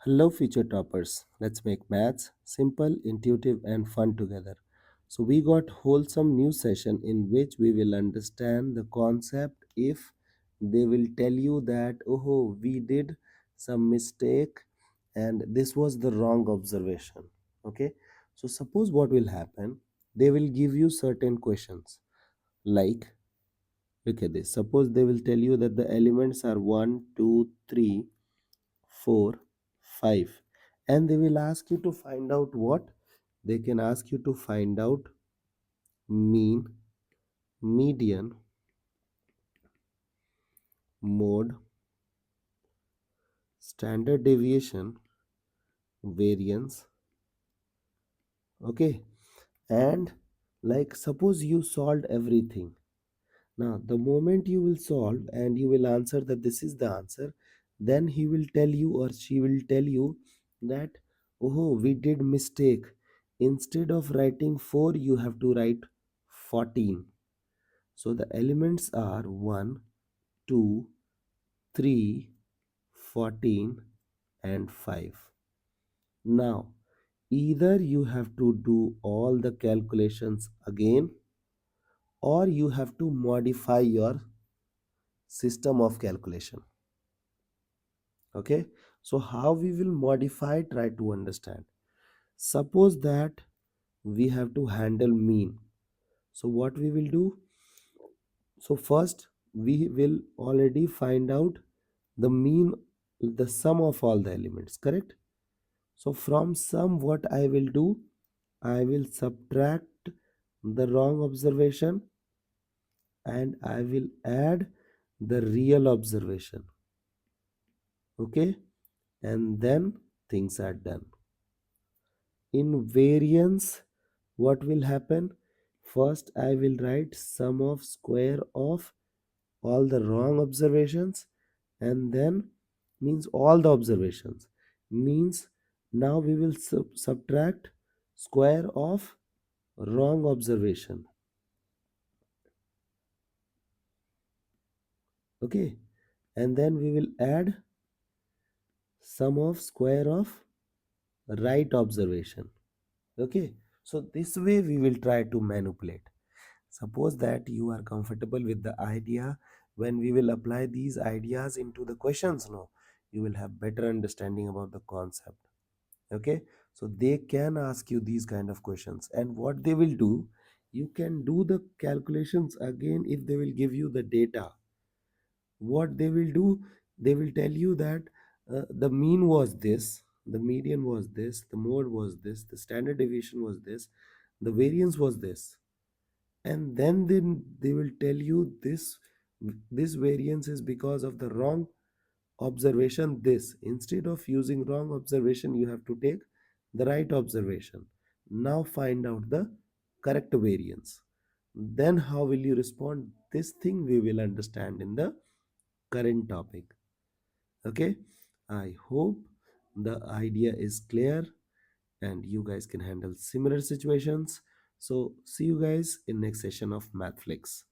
Hello, future toppers. Let's make maths simple, intuitive, and fun together. So, we got wholesome new session in which we will understand the concept if they will tell you that, oh, we did some mistake and this was the wrong observation. Okay, so suppose what will happen, they will give you certain questions like, look at this. Suppose they will tell you that the elements are 1, 2, 3, 4, 5, and they will ask you to find out what? They can ask you to find out mean, median, mode, standard deviation, variance. Okay, and like suppose you solved everything. Now, the moment you will solve and you will answer that this is the answer, then he will tell you or she will tell you that, oh, we did mistake. Instead of writing 4, you have to write 14. So the elements are 1, 2, 3, 14, and 5. Now, either you have to do all the calculations again or you have to modify your system of calculation. Okay, so how we will modify, try to understand. Suppose that we have to handle mean. So what we will do? So first we will already find out the mean, the sum of all the elements, correct? So from sum what I will do, I will subtract the wrong observation and I will add the real observation. Okay, and then things are done. In variance, what will happen? First, I will write sum of square of all the wrong observations and then means all the observations. Means now we will subtract square of wrong observation. Okay. And then we will add sum of square of right observation. Okay, so this way we will try to manipulate. Suppose that you are comfortable with the idea. When we will apply these ideas into the questions, no, you will have better understanding about the concept. Okay, so they can ask you these kind of questions, and what they will do, you can do the calculations again. If they will give you the data, what they will do, they will tell you that the mean was this, the median was this, the mode was this, the standard deviation was this, the variance was this, and then they will tell you this variance is because of the wrong observation. This, instead of using wrong observation, you have to take the right observation. Now find out the correct variance. Then how will you respond? This thing we will understand in the current topic. Okay, I hope the idea is clear and you guys can handle similar situations. So see you guys in next session of Mathflix.